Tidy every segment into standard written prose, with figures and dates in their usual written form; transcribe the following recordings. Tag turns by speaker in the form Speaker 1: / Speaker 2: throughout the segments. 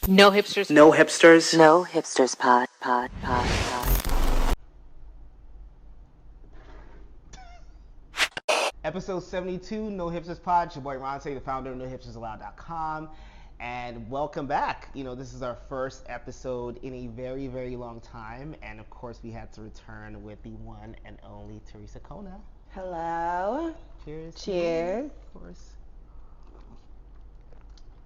Speaker 1: No hipsters.
Speaker 2: No hipsters.
Speaker 3: No hipsters pod.
Speaker 4: Episode 72, No Hipsters Pod. It's your boy Ronte, the founder of NoHipstersAllowed.com. And welcome back. You know, this is our first episode in a very, very long time. And of course, we had to return with the one and only Teresa Kona.
Speaker 5: Hello.
Speaker 4: Cheers.
Speaker 5: Cheers.
Speaker 4: Of course.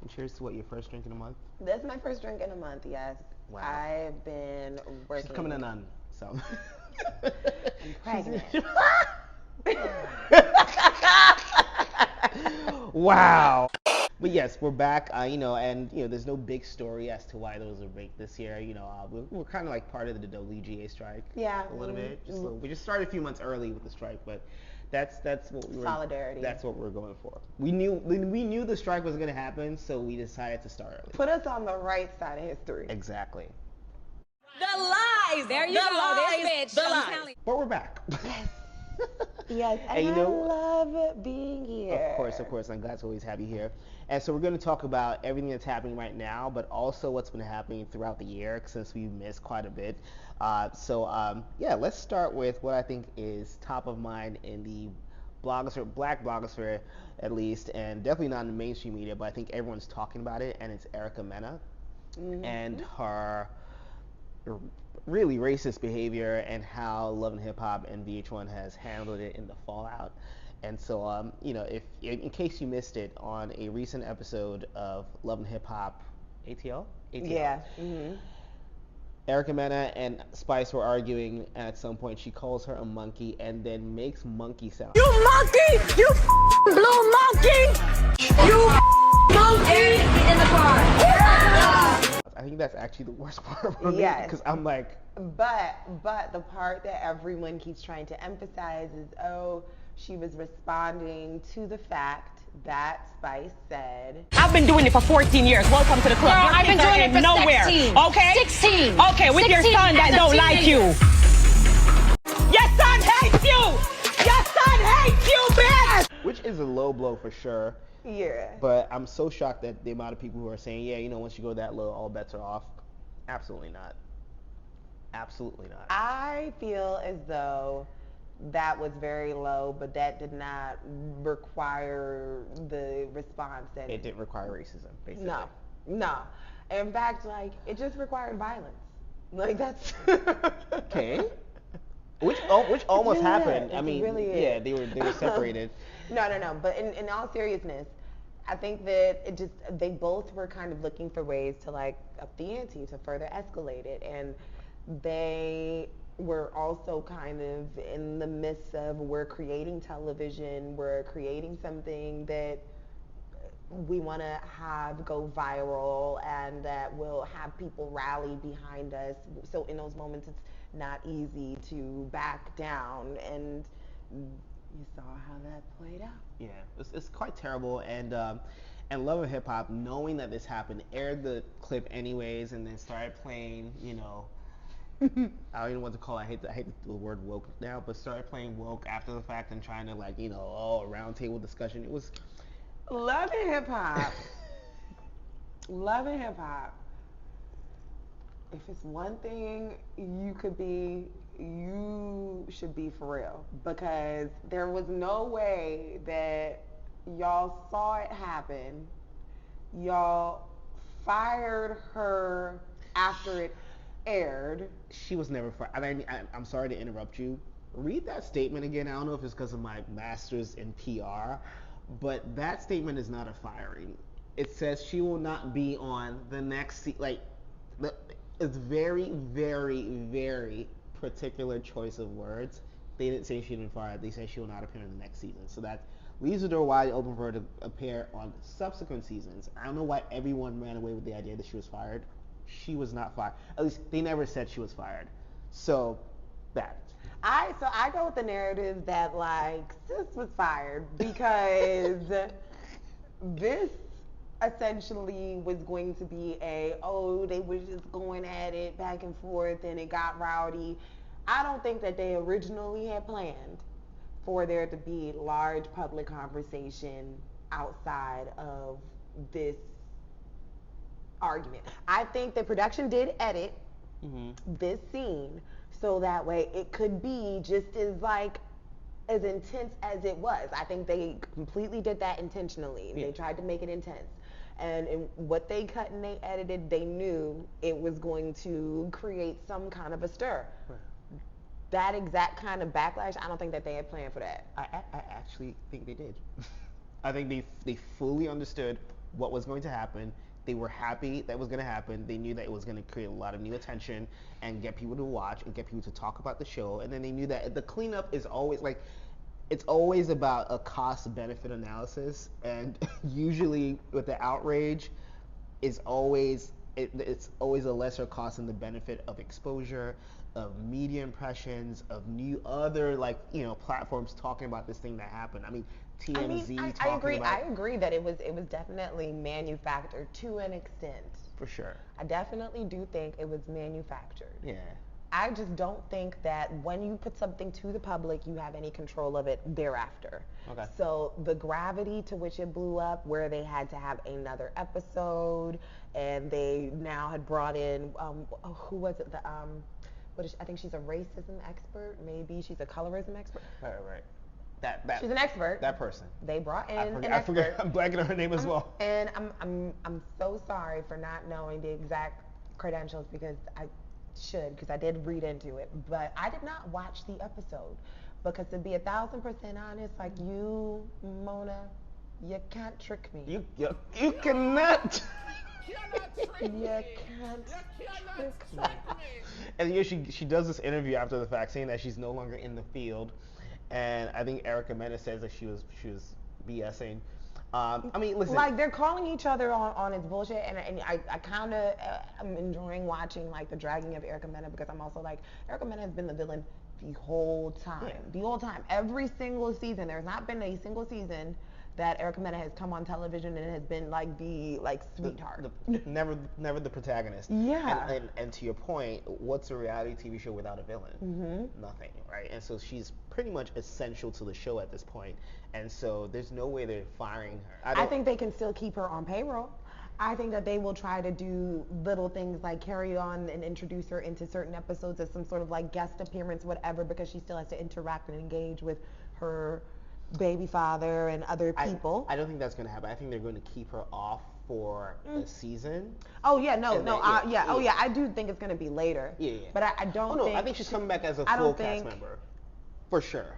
Speaker 4: And cheers to what, your first drink in a month?
Speaker 5: That's my first drink in a month, yes.
Speaker 4: Wow.
Speaker 5: I've been working.
Speaker 4: She's coming in on, so.
Speaker 5: I'm pregnant.
Speaker 4: Wow. But yes, we're back, and there's no big story as to why those are big this year. We're kind of like part of the WGA strike.
Speaker 5: Yeah.
Speaker 4: A little bit. We just started a few months early with the strike, but that's what we were.
Speaker 5: Solidarity.
Speaker 4: That's what we're going for. We knew the strike was going to happen, so we decided to start early.
Speaker 5: Put us on the right side of history.
Speaker 4: Exactly.
Speaker 1: The lies. There you go. This bitch.
Speaker 2: The
Speaker 1: I'm
Speaker 2: lies.
Speaker 1: telling you.
Speaker 4: But we're back.
Speaker 5: Yes, and I love being here.
Speaker 4: Of course. I'm glad to always have you here. And so we're going to talk about everything that's happening right now, but also what's been happening throughout the year since we missed quite a bit. Let's start with what I think is top of mind in the blogosphere, black blogosphere at least, and definitely not in the mainstream media, but I think everyone's talking about it, and it's Erica Mena and her really racist behavior and how Love and Hip Hop and VH1 has handled it in the fallout. And so, if in case you missed it, on a recent episode of Love and Hip Hop, ATL?
Speaker 5: Yeah.
Speaker 4: Erica Mena and Spice were arguing, and at some point she calls her a monkey and then makes monkey sound.
Speaker 1: You monkey! You blue monkey! You monkey! In the car.
Speaker 4: I think that's actually the worst part for me,
Speaker 5: Yes.
Speaker 4: because I'm like,
Speaker 5: But the part that everyone keeps trying to emphasize is, she was responding to the fact that Spice said,
Speaker 6: I've been doing it for 14 years. Welcome to the club.
Speaker 1: Girl, I've been doing it for
Speaker 6: nowhere.
Speaker 1: 16.
Speaker 6: Okay?
Speaker 1: 16.
Speaker 6: Okay, with your
Speaker 1: 16
Speaker 6: son that
Speaker 1: as a
Speaker 6: don't like you. Your son hates you. Your son hates you, bitch.
Speaker 4: which is a low blow for sure.
Speaker 5: yeah.
Speaker 4: But I'm so shocked at the amount of people who are saying, once you go that low, all bets are off. Absolutely not. Absolutely not.
Speaker 5: I feel as though that was very low, but that did not require the response that
Speaker 4: It didn't require racism, basically.
Speaker 5: No. In fact, it just required violence. That's
Speaker 4: Okay. Which almost
Speaker 5: really
Speaker 4: happened.
Speaker 5: is.
Speaker 4: I
Speaker 5: It
Speaker 4: mean,
Speaker 5: really
Speaker 4: yeah,
Speaker 5: is.
Speaker 4: they were separated.
Speaker 5: No. But in all seriousness, I think that they both were kind of looking for ways to up the ante, to further escalate it, and they were also kind of in the midst of, we're creating television, we're creating something that we want to have go viral and that will have people rally behind us. So in those moments, it's not easy to back down, and you saw how that played out.
Speaker 4: Yeah, it's quite terrible. And Love and Hip Hop, knowing that this happened, aired the clip anyways, and then started playing, I don't even want to call it, I hate the word woke now, but started playing woke after the fact and trying to a round table discussion. It was
Speaker 5: Love and Hip Hop. Love and Hip Hop. If it's one thing you could be, you should be for real. Because there was no way that y'all saw it happen. Y'all fired her after it aired.
Speaker 4: She was never fired. I'm sorry to interrupt you. Read that statement again. I don't know if it's because of my master's in PR, but that statement is not a firing. It says she will not be on the next it's very, very, very particular choice of words. They didn't say she'd been fired. They said she will not appear in the next season. So that leaves the door wide open for her to appear on subsequent seasons. I don't know why everyone ran away with the idea that she was fired. She was not fired. At least they never said she was fired. So that.
Speaker 5: I go with the narrative that sis was fired because this essentially was going to be they were just going at it back and forth and it got rowdy. I don't think that they originally had planned for there to be large public conversation outside of this argument. I think the production did edit this scene so that way it could be just as intense as it was. I think they completely did that intentionally.
Speaker 4: Yeah.
Speaker 5: They tried to make it intense. And in what they cut and they edited, they knew it was going to create some kind of a stir.
Speaker 4: Right.
Speaker 5: That exact kind of backlash, I don't think that they had planned for that.
Speaker 4: I actually think they did. I think they fully understood what was going to happen. They were happy that was going to happen. They knew that it was going to create a lot of new attention and get people to watch and get people to talk about the show. And then they knew that the cleanup is always like, it's always about a cost-benefit analysis. And usually with the outrage, it's always a lesser cost than the benefit of exposure, of media impressions, of new other platforms talking about this thing that happened. I mean, TMZ
Speaker 5: I agree. I agree that it was definitely manufactured to an extent.
Speaker 4: For sure.
Speaker 5: I definitely do think it was manufactured.
Speaker 4: Yeah.
Speaker 5: I just don't think that when you put something to the public, you have any control of it thereafter.
Speaker 4: Okay.
Speaker 5: So the gravity to which it blew up, where they had to have another episode, and they now had brought in, who was it? I think she's a racism expert. Maybe she's a colorism expert.
Speaker 4: Right. That
Speaker 5: she's an expert.
Speaker 4: That person.
Speaker 5: They brought in an expert.
Speaker 4: I forget. I'm blanking on her name as well.
Speaker 5: And I'm so sorry for not knowing the exact credentials because I did read into it, but I did not watch the episode because to be 1,000% honest, like you, Mona, you can't trick me.
Speaker 4: You cannot.
Speaker 5: You can't trick me.
Speaker 4: And she does this interview after the fact saying that she's no longer in the field, and I think Erica Mena says that she was BSing. I mean, listen.
Speaker 5: Like they're calling each other on its bullshit, and I kind of am enjoying watching like the dragging of Erica Mena because I'm also like Erica Mena has been the villain the whole time.
Speaker 4: Yeah.
Speaker 5: The whole time, every single season. There's not been a single season that Erica Mena has come on television and has been like the sweetheart.
Speaker 4: Never the protagonist.
Speaker 5: Yeah.
Speaker 4: And to your point, what's a reality TV show without a villain? Mm-hmm. Nothing, right? And so she's pretty much essential to the show at this point. And so there's no way they're firing her.
Speaker 5: I think they can still keep her on payroll. I think that they will try to do little things like carry on and introduce her into certain episodes as some sort of like guest appearance, whatever, because she still has to interact and engage with her baby father and other people.
Speaker 4: I don't think that's going to happen. I think they're going to keep her off for a season.
Speaker 5: Oh yeah, I do think it's going to be later.
Speaker 4: Yeah.
Speaker 5: But I don't.
Speaker 4: Oh no, I think she's coming back as a full cast member, for sure.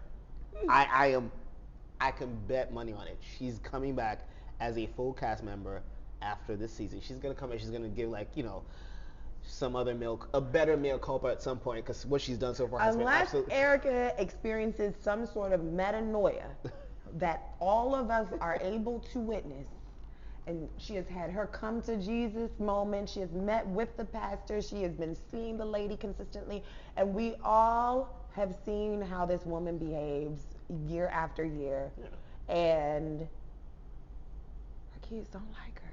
Speaker 4: I can bet money on it. She's coming back as a full cast member after this season. She's gonna come and she's gonna give some other a better male culpa at some point because what she's done so far has been absolutely.
Speaker 5: Unless Erica experiences some sort of metanoia that all of us are able to witness, and she has had her come to Jesus moment. She has met with the pastor. She has been seeing the lady consistently, and we all have seen how this woman behaves year after year, and her kids don't like her.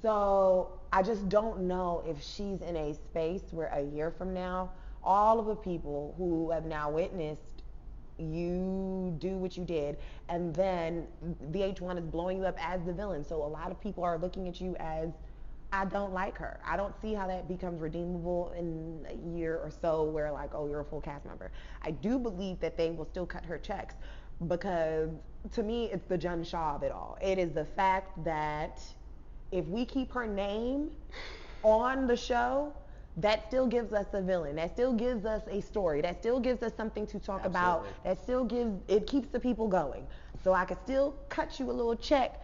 Speaker 5: So I just don't know if she's in a space where a year from now, all of the people who have now witnessed you do what you did, and then VH1 is blowing you up as the villain. So a lot of people are looking at you as, I don't like her. I don't see how that becomes redeemable in a year or so where like, oh, you're a full cast member. I do believe that they will still cut her checks because to me, it's the Jen Shaw of it all. It is the fact that if we keep her name on the show, that still gives us a villain. That still gives us a story. That still gives us something to talk about. That still keeps the people going. So I could still cut you a little check,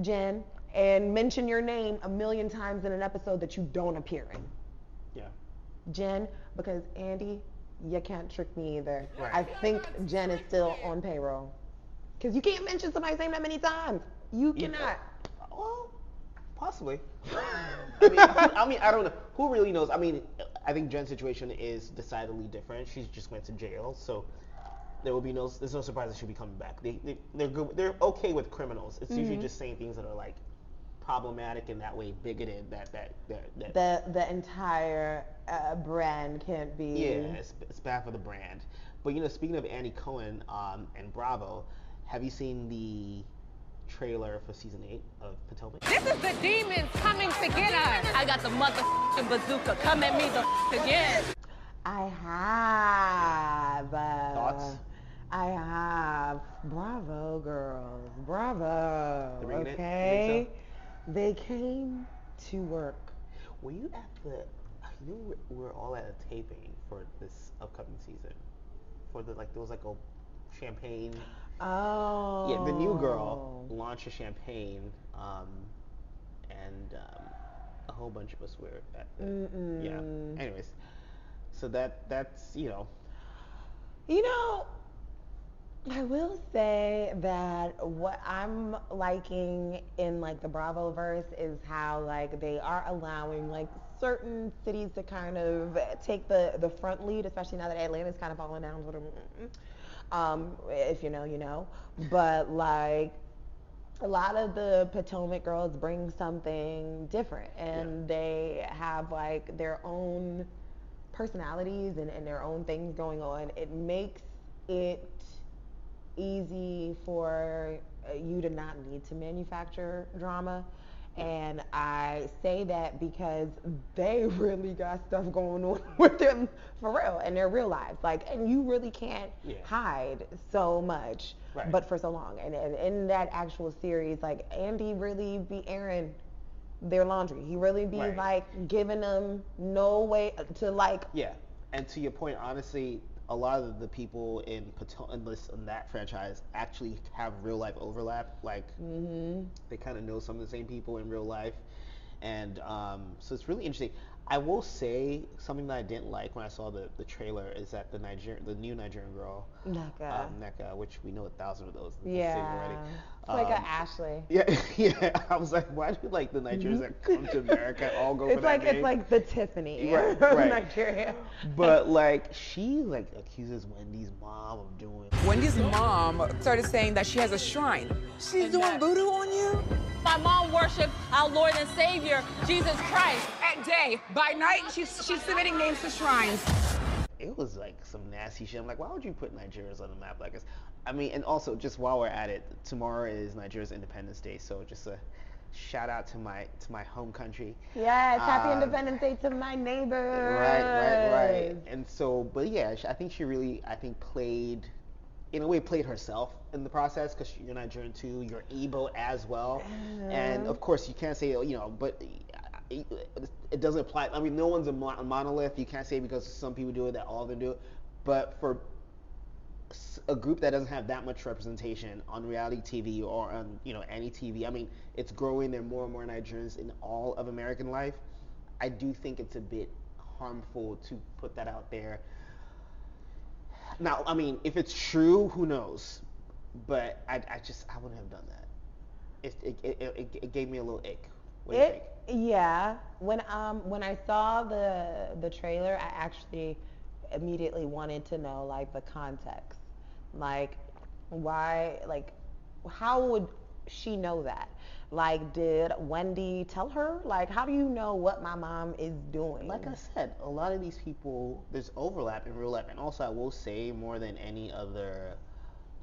Speaker 5: Jen, and mention your name 1,000,000 times in an episode that you don't appear in.
Speaker 4: Yeah.
Speaker 5: Jen, because Andy, you can't trick me either.
Speaker 4: Right.
Speaker 5: I think Jen is still on payroll. Because you can't mention somebody's name that many times. You cannot.
Speaker 4: Well, possibly. I don't know. Who really knows? I mean, I think Jen's situation is decidedly different. She just went to jail, so there's no surprise that she'll be coming back. They're good. They're okay with criminals. It's usually just saying things that are like problematic in that way, bigoted. That
Speaker 5: the entire brand can't be.
Speaker 4: Yeah, it's bad for the brand. But speaking of Andy Cohen and Bravo, have you seen the trailer for season 8 of Potomac?
Speaker 6: This is the demons coming to get us. I got the motherfucking bazooka. Come at me the again.
Speaker 5: I have.
Speaker 4: Thoughts?
Speaker 5: I have. Bravo, girls. Bravo.
Speaker 4: They're bringing it?
Speaker 5: Okay.
Speaker 4: You think
Speaker 5: They came to work.
Speaker 4: Were you at the? I knew we're all at a taping for this upcoming season. For the there was like a champagne.
Speaker 5: Oh.
Speaker 4: Yeah, the new girl launched a champagne, and a whole bunch of us were at the. Yeah. Anyways, so that's
Speaker 5: You know, I will say that what I'm liking in like the Bravo verse is how like they are allowing like certain cities to kind of take the front lead, especially now that Atlanta's kind of falling down a little. If you know, you know. But like a lot of the Potomac girls bring something different, and they have like their own personalities and their own things going on. It makes it easy for you to not need to manufacture drama. And I say that because they really got stuff going on with them for real in their real lives. Like, and you really can't hide so much, but for so long. And in that actual series, like Andy really be airing their laundry. He really be like giving them no way to like.
Speaker 4: Yeah, and to your point, honestly, a lot of the people in that franchise actually have real life overlap. Like they kind of know some of the same people in real life, and so it's really interesting. I will say something that I didn't like when I saw the trailer is that the new Nigerian girl, Nneka, which we know 1,000 of those in the city already.
Speaker 5: It's like a Ashley.
Speaker 4: Yeah. I was like, why do like the Nigerians that come to America all go for that name?
Speaker 5: It's like the Tiffany
Speaker 4: right.
Speaker 5: of Nigeria.
Speaker 4: But like she like accuses Wendy's mom of doing.
Speaker 2: Wendy's mom started saying that she has a shrine. She's doing voodoo on you?
Speaker 6: My mom worships our Lord and Savior, Jesus Christ.
Speaker 2: At day, by night, she's submitting names to shrines.
Speaker 4: It was like some nasty shit. I'm like, why would you put Nigerians on the map like this? I mean, and also just while we're at it, tomorrow is Nigeria's Independence Day, so just a shout out to my home country.
Speaker 5: Yes, happy Independence Day to my neighbors.
Speaker 4: Right. And so, but yeah, I think she really, played, in a way, played herself in the process because you're Nigerian too, you're Igbo as well, and of course you can't say, but it doesn't apply. I mean, no one's a monolith. You can't say because some people do it that all of them do it, but for a group that doesn't have that much representation on reality TV or on any TV, I mean, it's growing. There are more and more Nigerians in all of American life. I do think it's a bit harmful to put that out there. Now, I mean, if it's true, who knows? But I wouldn't have done that. It gave me a little ick. What do you think?
Speaker 5: Yeah. When I saw the trailer, I actually immediately wanted to know like the context. Like why, like how would she know that? Like, did Wendy tell her? Like, how do you know what my mom is doing?
Speaker 4: Like I said, a lot of these people, there's overlap in real life. And also I will say, more than any other,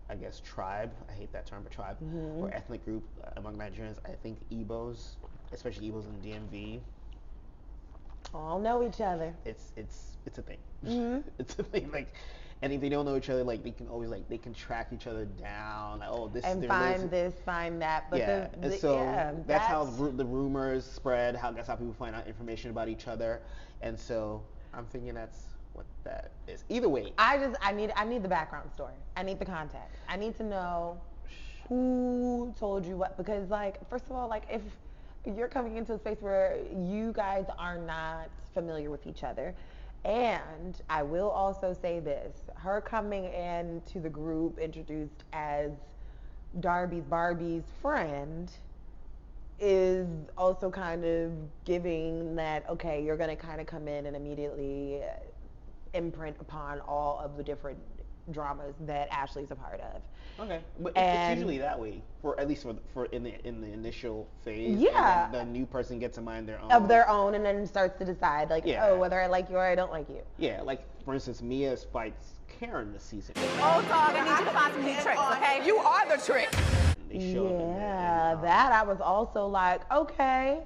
Speaker 4: I guess, tribe, I hate that term, but tribe, or ethnic group among Nigerians, I think Igbos, especially Igbos in DMV,
Speaker 5: all know each other.
Speaker 4: It's a thing. It's a thing. Like, and if they don't know each other, like they can always they can track each other down. Like, oh, this
Speaker 5: and find this, find that. But
Speaker 4: and so that's how the rumors spread. That's how people find out information about each other. And so I'm thinking that's what that is. Either way,
Speaker 5: I need the background story. I need the context. I need to know who told you what, because like, first of all, like if you're coming into a space where you guys are not familiar with each other. And I will also say this, her coming into the group introduced as Barbie's friend is also kind of giving that, okay, you're going to kind of come in and immediately imprint upon all of the different dramas that Ashley's a part of.
Speaker 4: Okay, but it's usually that way, for at least for in the initial phase.
Speaker 5: Yeah,
Speaker 4: and then the new person gets a mind
Speaker 5: of their own, and then starts to decide like, oh, whether I like you or I don't like you.
Speaker 4: Yeah, like for instance, Mia fights Karen this season.
Speaker 6: Oh, dog, I need you to find some new tricks, okay?
Speaker 2: You are the trick.
Speaker 4: They show up
Speaker 5: that I was also like, okay,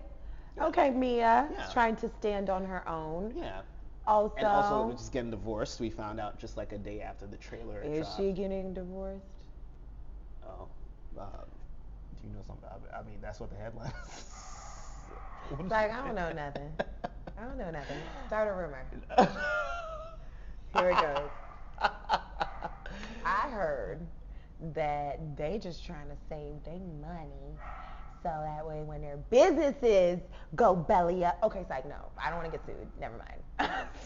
Speaker 5: Okay, Mia
Speaker 4: Yeah.
Speaker 5: is trying to stand on her own.
Speaker 4: Yeah.
Speaker 5: Also,
Speaker 4: And also, just getting divorced. We found out just like a day after the trailer
Speaker 5: is
Speaker 4: dropped.
Speaker 5: she getting divorced?
Speaker 4: Oh, do you know something? I mean, that's what the headline.
Speaker 5: It's like, I don't know nothing. I don't know nothing. Start a rumor. Here it goes. I heard that they just trying to save their money so that way when their businesses go belly up. Okay, so no, I don't want to get sued. Never mind.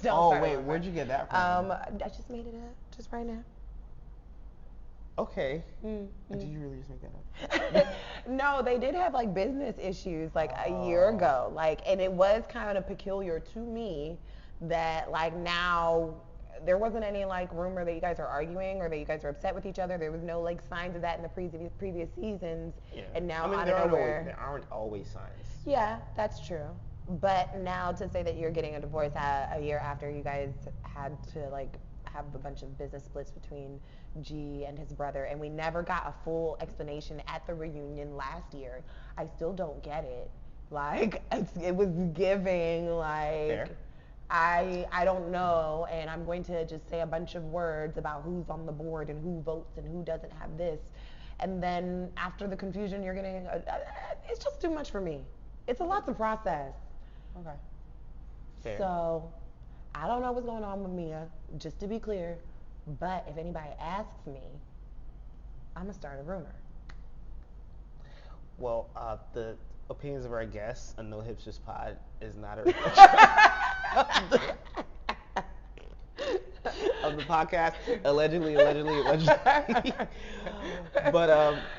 Speaker 5: Don't
Speaker 4: Oh
Speaker 5: start a
Speaker 4: wait,
Speaker 5: rumor.
Speaker 4: where'd you get that from?
Speaker 5: I just made it up just right now.
Speaker 4: Okay.
Speaker 5: Mm-hmm.
Speaker 4: Did you really just make that up?
Speaker 5: No, they did have like business issues like a year ago. Like, and it was kind of peculiar to me that like now there wasn't any like rumor that you guys are arguing or that you guys are upset with each other. There was no like signs of that in the previous seasons.
Speaker 4: Yeah.
Speaker 5: And now
Speaker 4: I mean,
Speaker 5: out of nowhere.
Speaker 4: there aren't always signs.
Speaker 5: Yeah, that's true. But now to say that you're getting a divorce a year after you guys had to like have a bunch of business splits between G and his brother, and we never got a full explanation at the reunion last year. I still don't get it. Like it was giving like
Speaker 4: Fair.
Speaker 5: I don't know, and I'm going to just say a bunch of words about who's on the board and who votes and who doesn't have this, and then after the confusion, you're getting it's just too much for me. It's a lot to process.
Speaker 4: Okay. Fair.
Speaker 5: So, I don't know what's going on with Mia, just to be clear, but if anybody asks me, I'm going to start a rumor.
Speaker 4: Well, the opinions of our guests on No Hipsters Pod is not a of the podcast. Allegedly.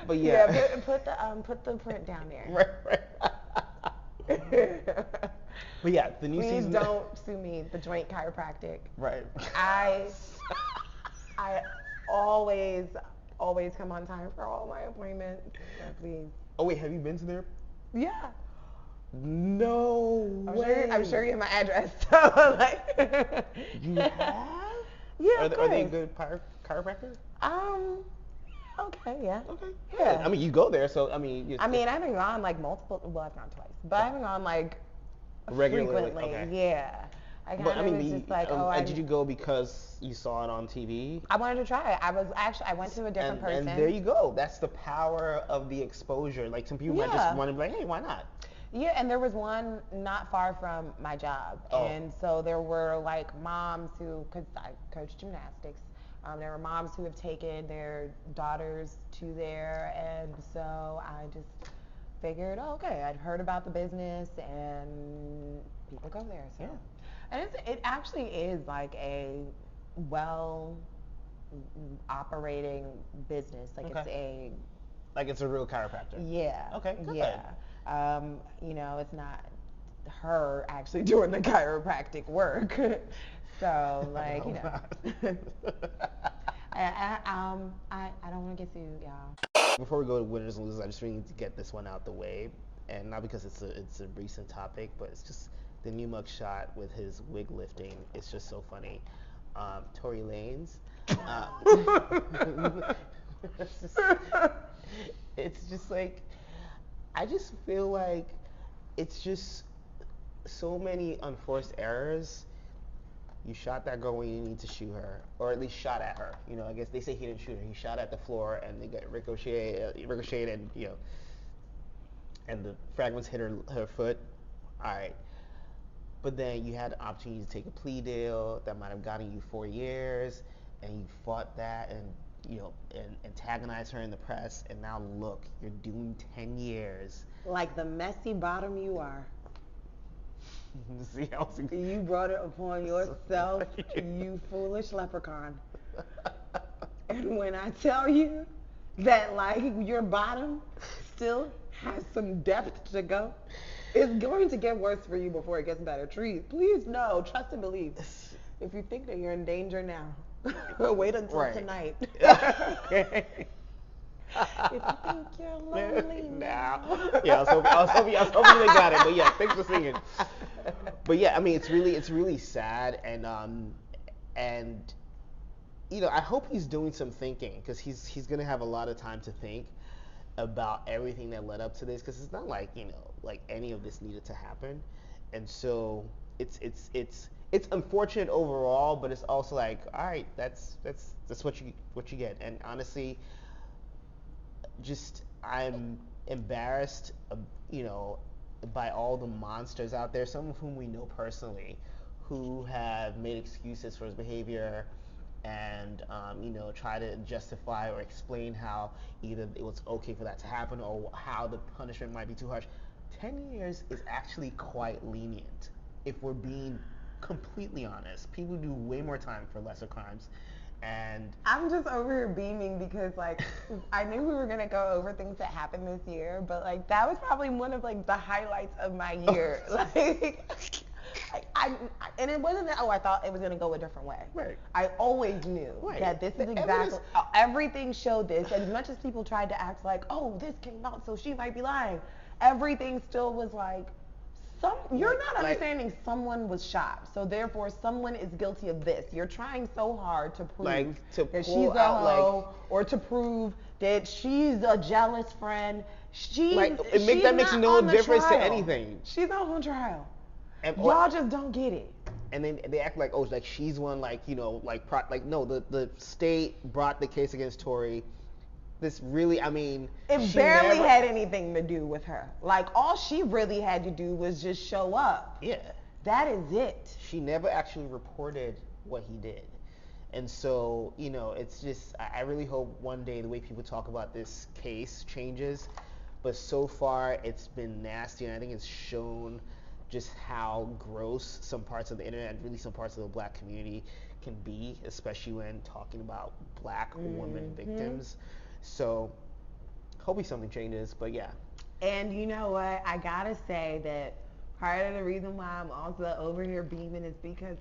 Speaker 4: But yeah.
Speaker 5: Yeah, put the print down there.
Speaker 4: Right. But yeah, the new
Speaker 5: Please
Speaker 4: season.
Speaker 5: don't sue me, the joint chiropractic.
Speaker 4: Right.
Speaker 5: I always come on time for all my appointments. So please.
Speaker 4: Oh wait, have you been to their?
Speaker 5: Yeah.
Speaker 4: No way.
Speaker 5: I'm sure you have my address. So like.
Speaker 4: You have?
Speaker 5: Yeah.
Speaker 4: Are they a good chiropractor?
Speaker 5: Okay. Yeah.
Speaker 4: Okay.
Speaker 5: Yeah.
Speaker 4: I mean, you go there, so I mean.
Speaker 5: I haven't gone like multiple. Well, I've gone twice, but I haven't gone like
Speaker 4: Regularly.
Speaker 5: frequently.
Speaker 4: Okay.
Speaker 5: Yeah. I
Speaker 4: But I
Speaker 5: kind of
Speaker 4: mean,
Speaker 5: was just like,
Speaker 4: did you go because you saw it on TV?
Speaker 5: I wanted to try it. I went to a different person.
Speaker 4: And there you go. That's the power of the exposure. Like some people might just want to be like, hey, why not?
Speaker 5: Yeah, and there was one not far from my job.
Speaker 4: Oh.
Speaker 5: And so there were like moms who, because I coach gymnastics, there were moms who have taken their daughters to there. And so I just figured, okay, I'd heard about the business and people go there. So.
Speaker 4: Yeah.
Speaker 5: And it actually is like a well operating business. Like
Speaker 4: Okay. It's a real chiropractor.
Speaker 5: Yeah.
Speaker 4: Okay, good.
Speaker 5: Yeah. It's not her actually doing the chiropractic work. So like, I don't want to get sued, y'all.
Speaker 4: Before we go to winners and losers, I just really need to get this one out the way, and not because it's a recent topic, but it's just the new mugshot with his wig lifting. It's just so funny. Tory Lanez. It's just like, I just feel like it's just so many unforced errors. You shot that girl when you need to shoot her, or at least shot at her. I guess they say he didn't shoot her. He shot at the floor, and they got ricocheted, and and the fragments hit her foot. All right. But then you had the opportunity to take a plea deal that might have gotten you 4 years, and you fought that, and and antagonized her in the press, and now look, you're doing 10 years.
Speaker 5: Like the messy bottom you are.
Speaker 4: See how
Speaker 5: You brought it upon yourself, you foolish leprechaun. And when I tell you that like your bottom still has some depth to go, it's going to get worse for you before it gets better. Please know, trust and believe. If you think that you're in danger now, wait until tonight. If you think you're lonely now.
Speaker 4: Yeah, I was hoping they got it, but yeah, thanks for singing. But yeah, I mean, it's really sad, and I hope he's doing some thinking, because he's gonna have a lot of time to think. about everything that led up to this, because it's not like, like any of this needed to happen. And so it's unfortunate overall, but it's also like, all right, that's what you get. And honestly, just I'm embarrassed, by all the monsters out there, some of whom we know personally, who have made excuses for his behavior and try to justify or explain how either it was okay for that to happen or how the punishment might be too harsh. 10 years is actually quite lenient, if we're being completely honest. People do way more time for lesser crimes. And
Speaker 5: I'm just over here beaming because, like, I knew we were going to go over things that happened this year, but, like, that was probably one of, like, the highlights of my year. And it wasn't that, I thought it was going to go a different way.
Speaker 4: Right.
Speaker 5: I always knew that this is exactly, everything showed this. As much as people tried to act like, oh, this came out, so she might be lying, everything still was like, you're not understanding someone was shot, so therefore someone is guilty of this. You're trying so hard to prove that she's a hoe or to prove that she's a jealous friend.
Speaker 4: That makes no difference to anything.
Speaker 5: She's not on trial.
Speaker 4: And,
Speaker 5: y'all just don't get it.
Speaker 4: And then they act like, like she's one, no, the state brought the case against Tory. This really,
Speaker 5: it barely had anything to do with her. Like, all she really had to do was just show up.
Speaker 4: Yeah.
Speaker 5: That is it.
Speaker 4: She never actually reported what he did. And so, it's just, I really hope one day the way people talk about this case changes. But so far, it's been nasty, and I think it's shown just how gross some parts of the internet and really some parts of the black community can be, especially when talking about black women victims. So hopefully something changes, but yeah.
Speaker 5: And you know what? I gotta say that part of the reason why I'm also over here beaming is because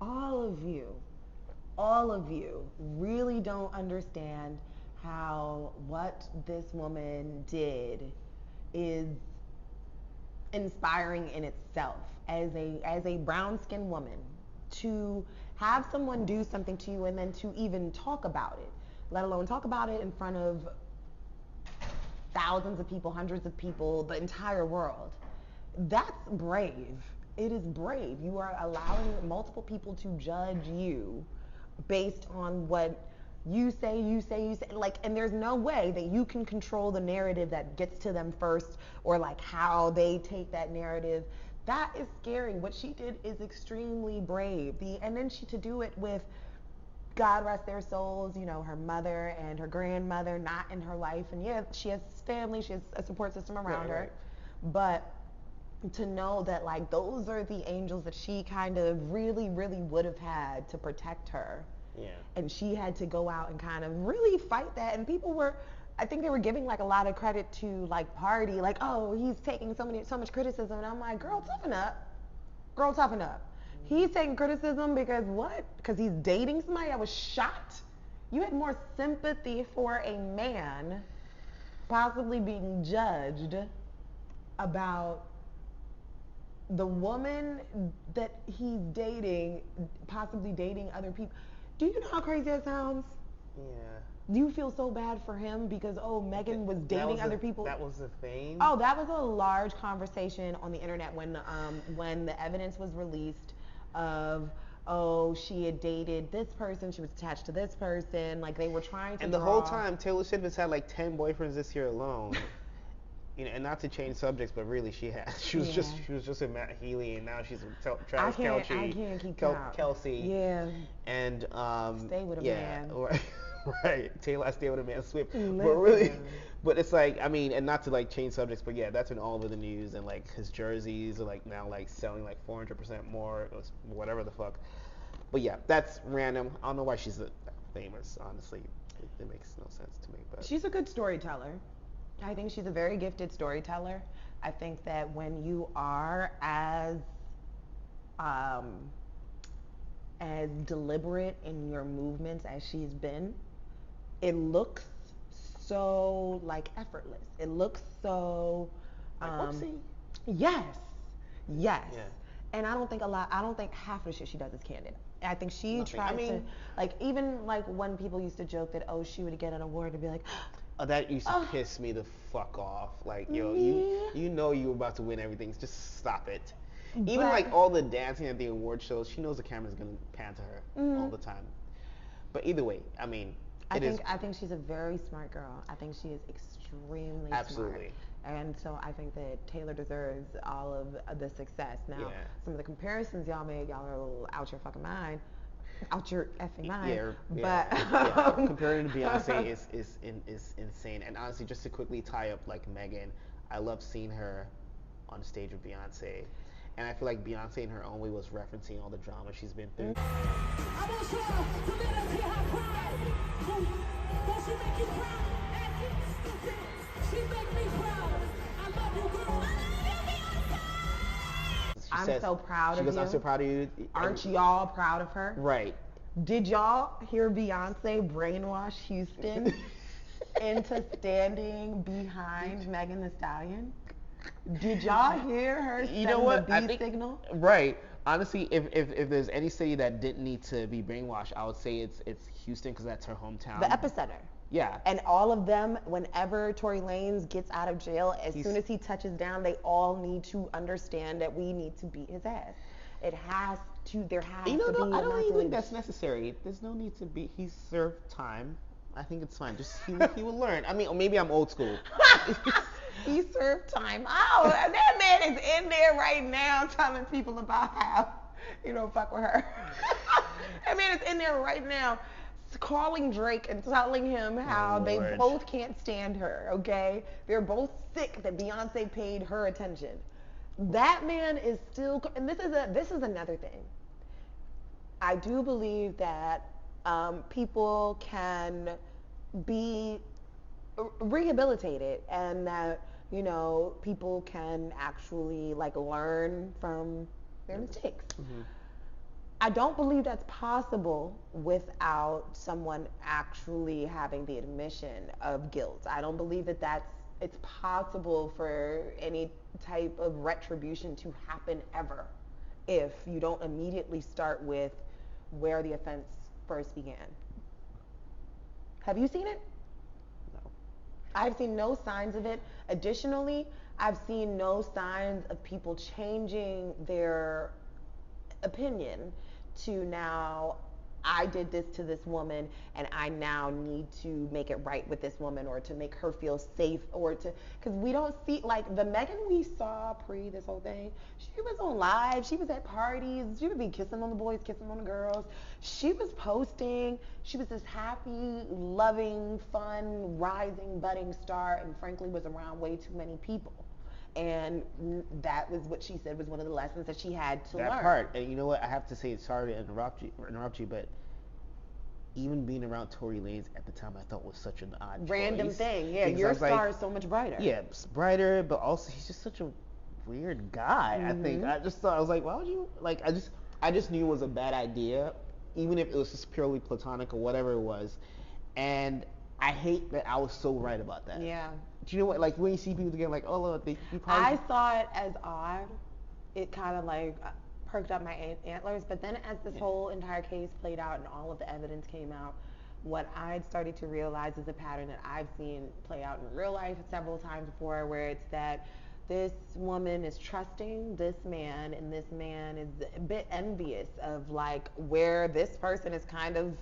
Speaker 5: all of you really don't understand how what this woman did is inspiring in itself. As a brown-skinned woman, to have someone do something to you and then to even talk about it, let alone talk about it in front of thousands of people, hundreds of people, the entire world. That's brave. It is brave. You are allowing multiple people to judge you based on what you say, and there's no way that you can control the narrative that gets to them first, or like how they take that narrative. That is scary. What she did is extremely brave. And then to do it with, God rest their souls, her mother and her grandmother not in her life. And yeah, she has family, she has a support system around her. But to know that, like, those are the angels that she kind of really, really would have had to protect her. Yeah. And she had to go out and kind of really fight that. And people I think they were giving, like, a lot of credit to, like, Party. Like, oh, he's taking so much criticism. And I'm like, girl, toughen up. Girl, toughen up. He's taking criticism because what? Because he's dating somebody that was shot? You had more sympathy for a man possibly being judged about the woman that he's dating, possibly dating other people. Do you know how crazy that sounds?
Speaker 4: Yeah.
Speaker 5: Do you feel so bad for him because, Megan was dating other people?
Speaker 4: That was the thing?
Speaker 5: Oh, that was a large conversation on the internet when the evidence was released of, she had dated this person, she was attached to this person, like they were trying to.
Speaker 4: And the whole time, Taylor Swift has had like 10 boyfriends this year alone. And not to change subjects, but really she was just with Matt Healy, and now she's with Travis Kelce. I can't keep count. Kelsey. Yeah. And
Speaker 5: stay with a man.
Speaker 4: Right. Taylor, I stay with a man. Swift. But really, but it's like, and not to like change subjects, but yeah, that's been all over the news, and like his jerseys are like now like selling like 400% more, whatever the fuck. But yeah, that's random. I don't know why she's famous, honestly. It makes no sense to me. But
Speaker 5: she's a good storyteller. I think she's a very gifted storyteller. I think that when you are as deliberate in your movements as she's been, it looks so like effortless. It looks so
Speaker 4: whoopsie.
Speaker 5: Yes. Yeah. And I don't think half of the shit she does is candid. I think she tries to, like, even like when people used to joke that, she would get an award and be like,
Speaker 4: That used to piss me the fuck off. Like, yo, you know you were about to win everything. Just stop it. Even like all the dancing at the award shows, she knows the camera's gonna pan to her all the time. But either way, I mean,
Speaker 5: I think she's a very smart girl. I think she is extremely
Speaker 4: absolutely
Speaker 5: smart. And so I think that Taylor deserves all of the success. Now, some of the comparisons y'all made, y'all are a little out your fucking mind. Out your effing mind. But
Speaker 4: comparing to Beyonce is insane. And honestly, just to quickly tie up like Megan, I love seeing her on stage with Beyonce. And I feel like Beyonce in her own way was referencing all the drama she's been through.
Speaker 1: I want y'all to let us hear her proud. Does she make you proud? She make me proud. I love you, girl.
Speaker 5: I'm so proud of you.
Speaker 4: I'm so proud of you.
Speaker 5: Aren't y'all proud of her?
Speaker 4: Right.
Speaker 5: Did y'all hear Beyonce brainwash Houston into standing behind Megan Thee Stallion? Did y'all hear her send the B signal?
Speaker 4: Right. Honestly, if there's any city that didn't need to be brainwashed, I would say it's Houston because that's her hometown.
Speaker 5: The epicenter.
Speaker 4: Yeah.
Speaker 5: And all of them, whenever Tory Lanez gets out of jail, as soon as he touches down, they all need to understand that we need to beat his ass. There has to be.
Speaker 4: I don't even think that's necessary. There's no need to be. He's served time. I think it's fine. Just he will learn. I mean, or maybe I'm old school.
Speaker 5: He served time out. That man is in there right now telling people about how, fuck with her. That man is in there right now calling Drake and telling him how they both can't stand her, okay? They're both sick that Beyonce paid her attention. That man is still, and this is another thing. I do believe that people can be rehabilitated and that, people can actually learn from their mistakes. Mm-hmm. I don't believe that's possible without someone actually having the admission of guilt. I don't believe that it's possible for any type of retribution to happen ever if you don't immediately start with where the offense first began. Have you seen it?
Speaker 4: No.
Speaker 5: I've seen no signs of it. Additionally, I've seen no signs of people changing their opinion to now, I did this to this woman and I now need to make it right with this woman or to make her feel safe or to, because we don't see, the Megan we saw pre this whole thing, she was on live, she was at parties, she would be kissing on the boys, kissing on the girls, she was posting, she was this happy, loving, fun, rising, budding star, and frankly was around way too many people. And that was what she said was one of the lessons that she had to learn.
Speaker 4: That part, and you know what? I have to say, sorry to interrupt you, but even being around Tory Lanez at the time, I thought was such an odd
Speaker 5: random
Speaker 4: choice.
Speaker 5: thing. Yeah, your star is so much brighter.
Speaker 4: Yeah, it's brighter, but also he's just such a weird guy. Mm-hmm. I think I just thought, I was like, why would you I just knew it was a bad idea, even if it was just purely platonic or whatever it was, and I hate that I was so right about that.
Speaker 5: Yeah.
Speaker 4: Do you know what? When you see people again, oh look,
Speaker 5: I saw it as odd. It kind of perked up my antlers. But then as this whole entire case played out and all of the evidence came out, what I'd started to realize is a pattern that I've seen play out in real life several times before, where it's that this woman is trusting this man, and this man is a bit envious of where this person is kind of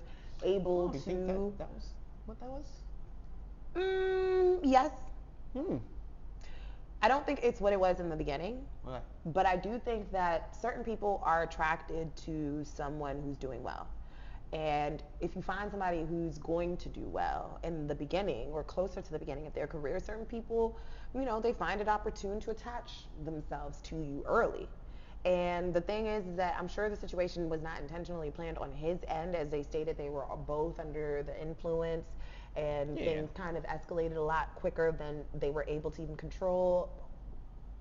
Speaker 5: able to.
Speaker 4: Do you think that was what that was?
Speaker 5: Yes. I don't think it's what it was in the beginning.
Speaker 4: Okay.
Speaker 5: But I do think that certain people are attracted to someone who's doing well. And if you find somebody who's going to do well in the beginning or closer to the beginning of their career, certain people, they find it opportune to attach themselves to you early. And the thing is that I'm sure the situation was not intentionally planned on his end, as they stated they were both under the influence and things kind of escalated a lot quicker than they were able to even control.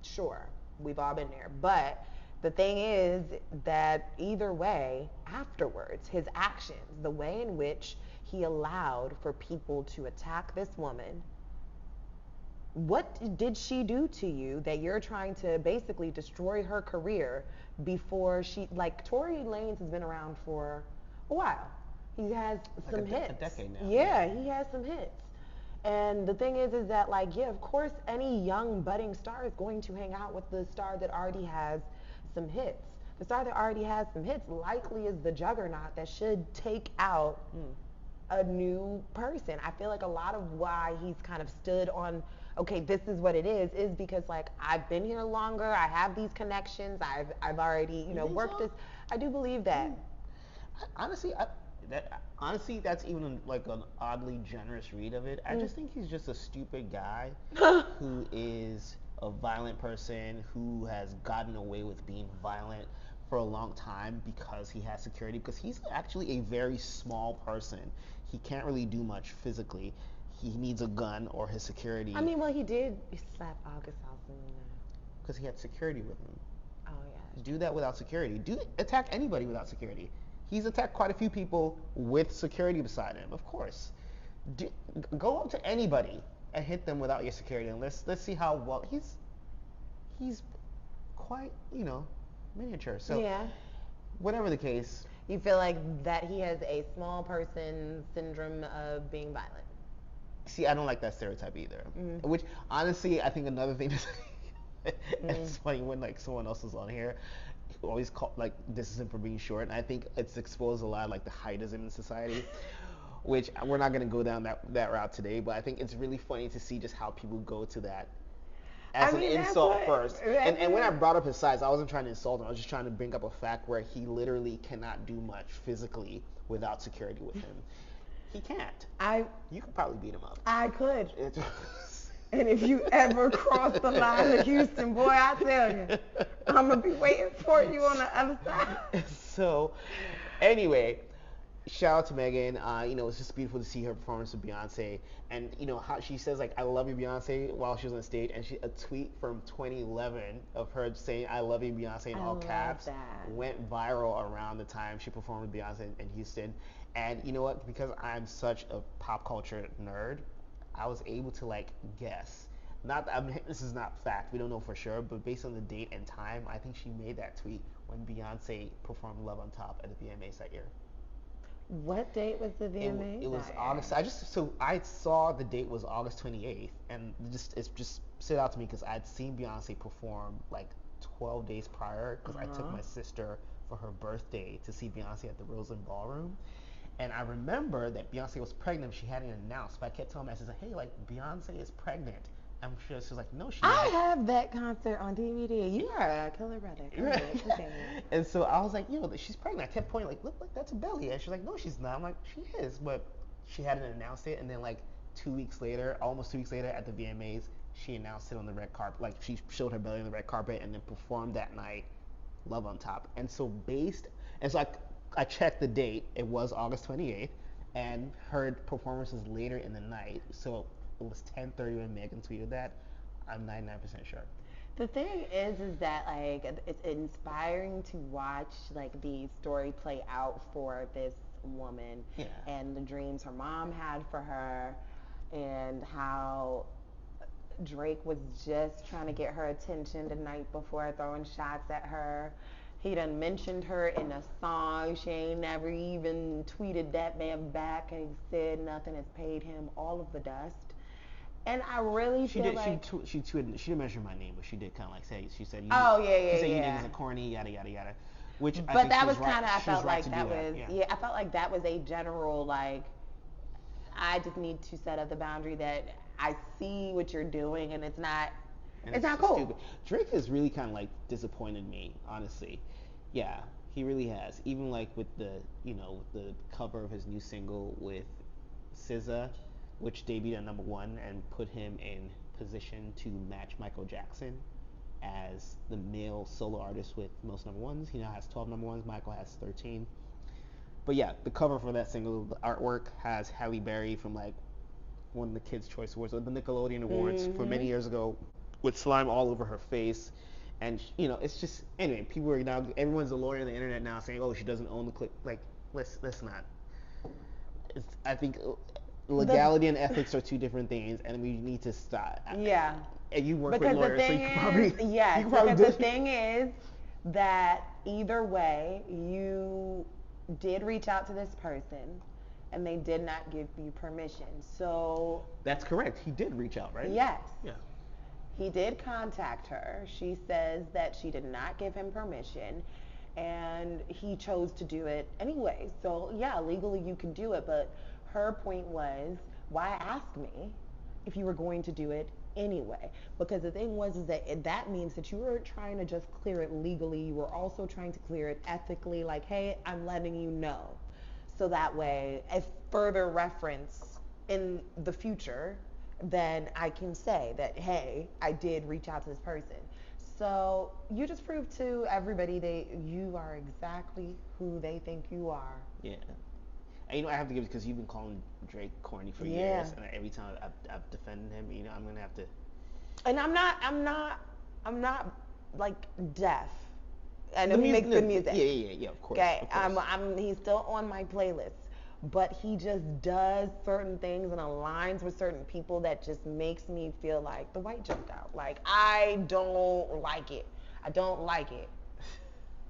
Speaker 5: Sure, we've all been there. But the thing is that either way, afterwards, his actions, the way in which he allowed for people to attack this woman, what did she do to you that you're trying to basically destroy her career before she, Tory Lanez has been around for a while. He has some hits.
Speaker 4: A decade now.
Speaker 5: Yeah, he has some hits. And the thing is that like, yeah, of course, any young budding star is going to hang out with the star that already has some hits. The star that already has some hits likely is the juggernaut that should take out a new person. I feel like a lot of why he's kind of stood on, okay, this is what it is because like I've been here longer, I have these connections, I've already, you know, worked this. I do believe that.
Speaker 4: Honestly, that's even like an oddly generous read of it. I just think he's just a stupid guy who is a violent person who has gotten away with being violent for a long time because he has security, because he's actually a very small person. He can't really do much physically. He needs a gun or his security.
Speaker 5: I mean, well, he did slap August Alsina.
Speaker 4: Because he had security with him.
Speaker 5: Oh, yeah.
Speaker 4: Do that without security. Attack anybody without security. He's attacked quite a few people with security beside him, of course. Go up to anybody and hit them without your security, and let's see how well he's quite, you know, miniature. So
Speaker 5: yeah.
Speaker 4: Whatever the case,
Speaker 5: you feel like that he has a small person syndrome of being violent.
Speaker 4: See, I don't like that stereotype either. Which honestly, I think another thing is it's funny when like someone else is on here always call like this him for being short, and I think it's exposed a lot of like the heightism in society. Which we're not going to go down that route today, but I think it's really funny to see just how people go to that as an insult first. And when I brought up his size, I wasn't trying to insult him. I was just trying to bring up a fact where he literally cannot do much physically without security with him. He can't. You could probably beat him up.
Speaker 5: I could. And if you ever cross the line to Houston, boy, I tell you, I'm going to be waiting for you on the other side.
Speaker 4: So, anyway, shout out to Megan. You know, it's just beautiful to see her performance with Beyonce. And, you know, how she says, like, I love you, Beyonce, while she was on stage. And a tweet from 2011 of her saying, I love you, Beyonce, in all caps, went viral around the time she performed with Beyonce in Houston. And you know what? Because I'm such a pop culture nerd, I was able to like guess. This is not fact. We don't know for sure, but based on the date and time, I think she made that tweet when Beyonce performed "Love on Top" at the VMAs that year.
Speaker 5: What date was the VMAs?
Speaker 4: It was August. I saw the date was August 28th, and it just stood out to me because I'd seen Beyonce perform like 12 days prior because I took my sister for her birthday to see Beyonce at the Roseland Ballroom. And I remember that Beyonce was pregnant. She hadn't announced, but I kept telling my sister, "Hey, like Beyonce is pregnant." I'm sure she was like, "No, she's not."
Speaker 5: I have that concert on DVD. You are a killer brother.
Speaker 4: And so I was like, "Yo, she's pregnant." I kept pointing, like, "Look, that's a belly." And she's like, "No, she's not." I'm like, "She is," but she hadn't announced it. And then like almost 2 weeks later, at the VMAs, she announced it on the red carpet. Like she showed her belly on the red carpet and then performed that night, "Love on Top." And so I checked the date. It was August 28th, and her performance was later in the night. So it was 10:30 when Megan tweeted that. I'm 99% sure.
Speaker 5: The thing is that like it's inspiring to watch like the story play out for this woman and the dreams her mom had for her, and how Drake was just trying to get her attention the night before, throwing shots at her. He done mentioned her in a song. She ain't never even tweeted that man back and said nothing, has paid him all of the dust. And I really feel like...
Speaker 4: She didn't mention my name, but she did kind of like say, she said, you niggas are corny, yada, yada, yada.
Speaker 5: But that was kind of, I felt like that was a general, like, I just need to set up the boundary that I see what you're doing and it's not cool.
Speaker 4: Stupid. Drake has really kind of like disappointed me, honestly. Yeah, he really has. Even like with the cover of his new single with SZA, which debuted at #1 and put him in position to match Michael Jackson as the male solo artist with most #1s. He now has 12 #1s. Michael has 13. But yeah, the cover for that single, the artwork has Halle Berry from like one of the Kids' Choice Awards or the Nickelodeon Awards for many years ago, with slime all over her face. And it's just, anyway, people are now, everyone's a lawyer on the internet now saying, oh, she doesn't own the clip. Like, let's not. I think legality and ethics are two different things, and we need to stop.
Speaker 5: Yeah.
Speaker 4: And you work with lawyers, so you can probably...
Speaker 5: Yes, because the thing is that either way, you did reach out to this person. and they did not give you permission. So
Speaker 4: That's correct. He did reach out, right?
Speaker 5: yes,
Speaker 4: Yeah.
Speaker 5: he did contact her. She says that she did not give him permission, and he chose to do it anyway. So yeah, legally you can do it, but her point was, why ask me if you were going to do it anyway? Because the thing was is that that means that you weren't trying to just clear it legally, you were also trying to clear it ethically, like, hey, I'm letting you know. So that way, if further reference in the future, then I can say that, hey, I did reach out to this person. So you just proved to everybody that you are exactly who they think you are.
Speaker 4: Yeah. And I have to give it because you've been calling Drake corny for
Speaker 5: Yeah.
Speaker 4: years, and every time I've defended him, I'm gonna have to.
Speaker 5: And I'm not like deaf. I know he makes good music.
Speaker 4: Yeah, of course.
Speaker 5: Okay,
Speaker 4: Of course.
Speaker 5: he's still on my playlist, but he just does certain things and aligns with certain people that just makes me feel like the white jumped out. Like, I don't like it. I don't like it.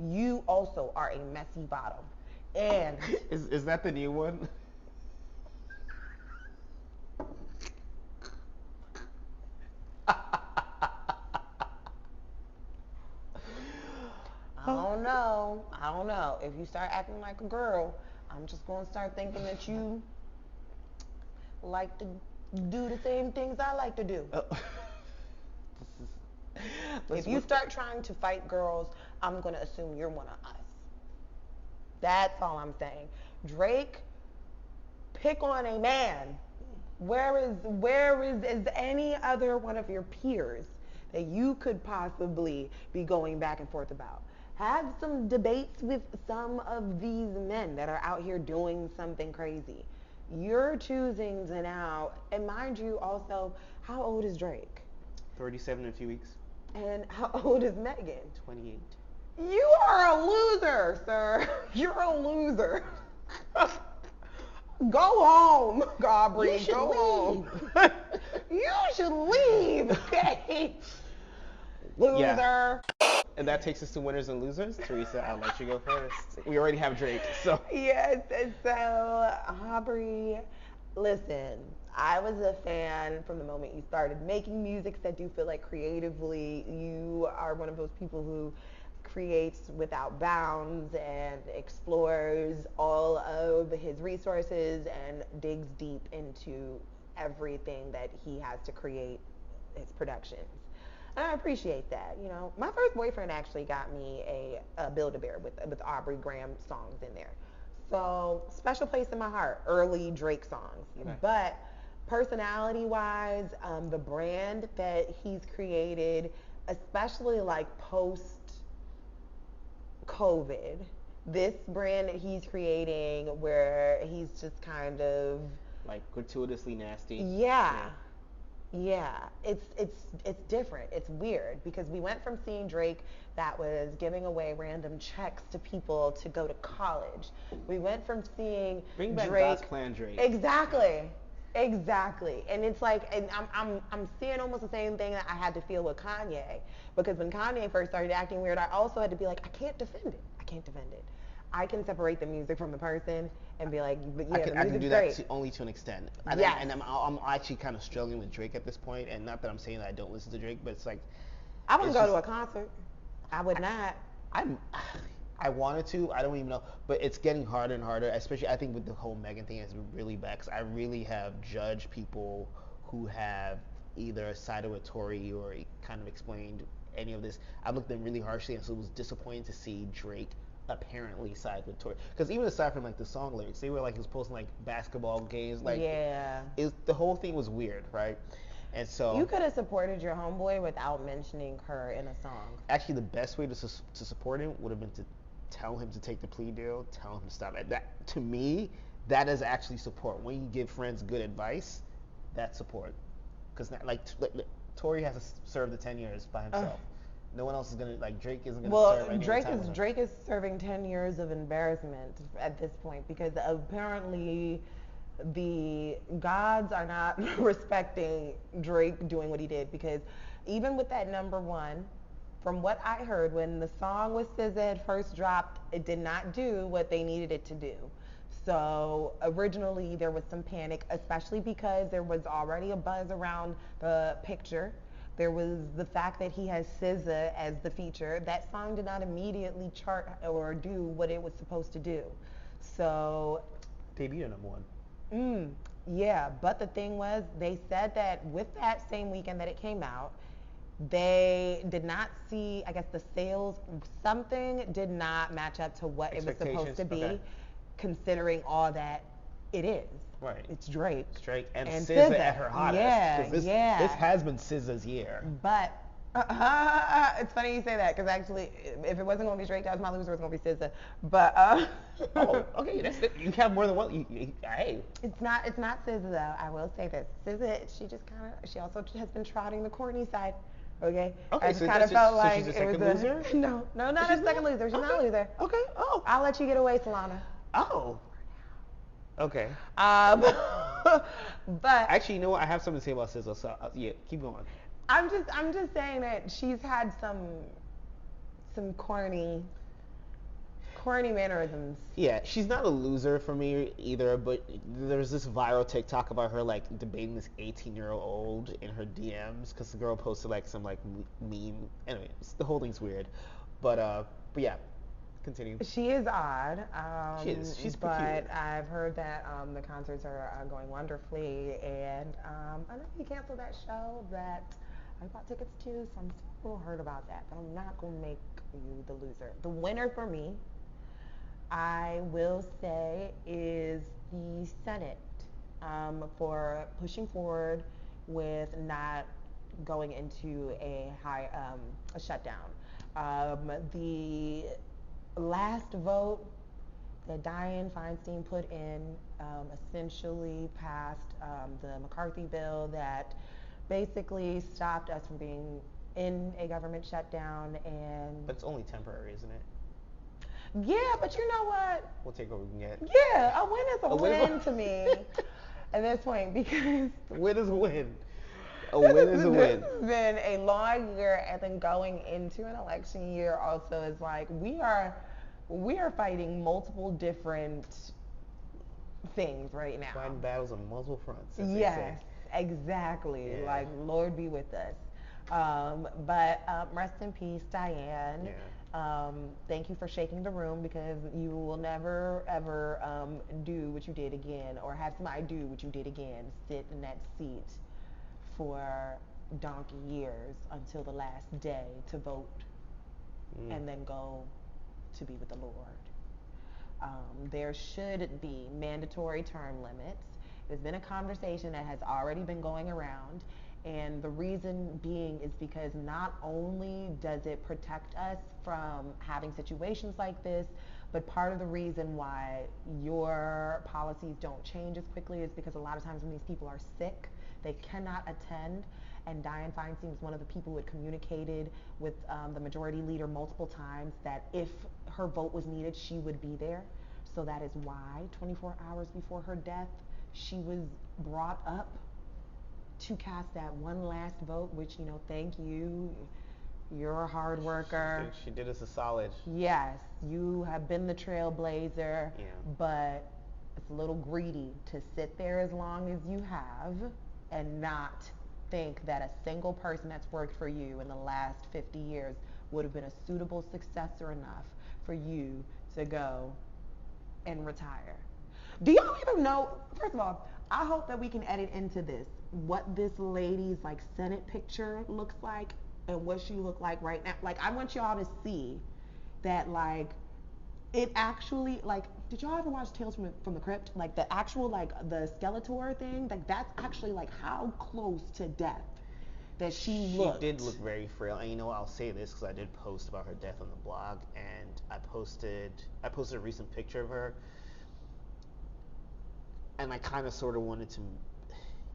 Speaker 5: You also are a messy bottom. And
Speaker 4: Is that the new one?
Speaker 5: I don't know. If you start acting like a girl, I'm just going to start thinking that you like to do the same things I like to do. If you start trying to fight girls, I'm going to assume you're one of us. That's all I'm saying. Drake, pick on a man. Where is any other one of your peers that you could possibly be going back and forth about? Have some debates with some of these men that are out here doing something crazy. You're choosing to now, and mind you also, how old is Drake?
Speaker 4: 37 in a few weeks.
Speaker 5: And how old is Megan?
Speaker 4: 28.
Speaker 5: You are a loser, sir. You're a loser. Go home, Aubrey. Go home. You should leave, okay? Loser.
Speaker 4: Yeah. And that takes us to winners and losers. Teresa, I'll let you go first. We already have Drake, so.
Speaker 5: Yes, and so Aubrey, listen, I was a fan from the moment you started making music. So I do feel like creatively you are one of those people who creates without bounds and explores all of his resources and digs deep into everything that he has to create his productions. And I appreciate that. You know, my first boyfriend actually got me a Build-A-Bear with Aubrey Graham songs in there. So special place in my heart, early Drake songs.
Speaker 4: Okay.
Speaker 5: But personality-wise, the brand that he's created, especially like post-COVID, this brand that he's creating where he's just kind of
Speaker 4: like gratuitously nasty.
Speaker 5: Yeah. It's different. It's weird because we went from seeing Drake that was giving away random checks to people to go to college. We went from seeing
Speaker 4: Bring back
Speaker 5: Drake.
Speaker 4: God's plan, Drake.
Speaker 5: Exactly. And it's like, and I'm seeing almost the same thing that I had to feel with Kanye, because when Kanye first started acting weird, I also had to be like, I can't defend it. I can separate the music from the person and be like, but yeah,
Speaker 4: I can do
Speaker 5: great.
Speaker 4: that only to an extent.
Speaker 5: Yes.
Speaker 4: And I'm actually kind of struggling with Drake at this point, and not that I'm saying that I don't listen to Drake, but it's like
Speaker 5: I wouldn't go to a concert. I would not.
Speaker 4: I wanted to. I don't even know, but it's getting harder and harder. Especially, I think with the whole Megan thing, it's really bad. 'Cause I really have judged people who have either sided with Tory or kind of explained any of this. I've looked at them really harshly, and so it was disappointing to see Drake apparently side with Tory. Because even aside from like the song lyrics, they were like he was posting like basketball games, like
Speaker 5: yeah.
Speaker 4: The whole thing was weird, right? And so
Speaker 5: you could have supported your homeboy without mentioning her in a song.
Speaker 4: Actually, the best way to support him would have been to tell him to take the plea deal, tell him to stop it. That, to me, that is actually support. When you give friends good advice, that's support. Because like Tory has to serve the 10 years by himself. No one else is gonna, like, Drake isn't gonna serve any time with him.
Speaker 5: Drake is serving 10 years of embarrassment at this point, because apparently the gods are not respecting Drake doing what he did, because even with that number one, from what I heard, when the song with SZA had first dropped, it did not do what they needed it to do. So originally there was some panic, especially because there was already a buzz around the picture. There was the fact that he has SZA as the feature. That song did not immediately chart or do what it was supposed to do. So
Speaker 4: Debut at #1.
Speaker 5: yeah, but the thing was, they said that with that same weekend that it came out, they did not see, I guess, the sales, something did not match up to what it was supposed to be,
Speaker 4: Okay.
Speaker 5: considering all that it is.
Speaker 4: Right.
Speaker 5: It's Drake.
Speaker 4: It's Drake and
Speaker 5: And
Speaker 4: SZA
Speaker 5: SZA.
Speaker 4: at her hottest.
Speaker 5: Yeah,
Speaker 4: 'Cause this
Speaker 5: yeah.
Speaker 4: has been SZA's year.
Speaker 5: But it's funny you say that, because actually, if it wasn't going to be Drake, that was my loser. It was going to be SZA. But
Speaker 4: Oh, okay, that's it. You have more than one. Hey.
Speaker 5: It's not SZA though. I will say this. SZA, she also has been trotting the corny side. Okay.
Speaker 4: Okay,
Speaker 5: I just
Speaker 4: so
Speaker 5: kind of
Speaker 4: that's
Speaker 5: felt
Speaker 4: just- so
Speaker 5: like
Speaker 4: she's a
Speaker 5: it was
Speaker 4: second loser?
Speaker 5: No, not a second loser. She's not a loser.
Speaker 4: Okay. Oh.
Speaker 5: I'll let you get away, Solana.
Speaker 4: Oh. Okay.
Speaker 5: But
Speaker 4: Actually, you know what? I have something to say about SZA. So yeah, keep going.
Speaker 5: I'm just saying that she's had some corny mannerisms.
Speaker 4: Yeah, she's not a loser for me either, but there's this viral TikTok about her like debating this 18-year-old in her DMs because the girl posted like some like meme. Anyway, the whole thing's weird, but yeah, continue.
Speaker 5: She is odd.
Speaker 4: She is. She's
Speaker 5: but
Speaker 4: peculiar.
Speaker 5: I've heard that the concerts are going wonderfully, and I know he canceled that show that I bought tickets to, so I'm still a little hurt about that. But I'm not gonna make you the loser. The winner for me, I will say, is the Senate for pushing forward with not going into a shutdown. The last vote that Dianne Feinstein put in essentially passed the McCarthy bill that basically stopped us from being in a government shutdown. And
Speaker 4: But it's only temporary, isn't it?
Speaker 5: yeah, but you know what?
Speaker 4: We'll take what we can get.
Speaker 5: Yeah, a win is a
Speaker 4: win is
Speaker 5: win to me at this point, because
Speaker 4: A win is a win. A win is a win.
Speaker 5: this has been a long year, and then going into an election year also is like we are fighting multiple different things right now.
Speaker 4: Fighting battles on multiple fronts. As they say.
Speaker 5: Yes, exactly.
Speaker 4: Yeah.
Speaker 5: Like, Lord be with us. But rest in peace, Dianne.
Speaker 4: Yeah.
Speaker 5: Thank you for shaking the room, because you will never ever do what you did again, or have somebody do what you did again, sit in that seat for donkey years until the last day to vote and then go to be with the Lord. There should be mandatory term limits. There's been a conversation that has already been going around, and the reason being is because not only does it protect us from having situations like this, but part of the reason why your policies don't change as quickly is because a lot of times when these people are sick, they cannot attend. And Dianne Feinstein was one of the people who had communicated with the majority leader multiple times that if her vote was needed, she would be there. So that is why 24 hours before her death, she was brought up to cast that one last vote, which, you know, thank you. You're a hard worker.
Speaker 4: She did us a solid.
Speaker 5: Yes, you have been the trailblazer,
Speaker 4: Yeah.
Speaker 5: but it's a little greedy to sit there as long as you have and not think that a single person that's worked for you in the last 50 years would have been a suitable successor enough for you to go and retire. Do y'all even know, first of all, I hope that we can edit into this what this lady's like Senate picture looks like and what she looked like right now. Like, I want y'all to see that, like, it actually, like, did y'all ever watch Tales from the Crypt? Like, the actual, like, the Skeletor thing, like, that's actually, like, how close to death that she looked.
Speaker 4: She did look very frail, and you know what, I'll say this because I did post about her death on the blog, and I posted a recent picture of her, and I kind of sort of wanted to,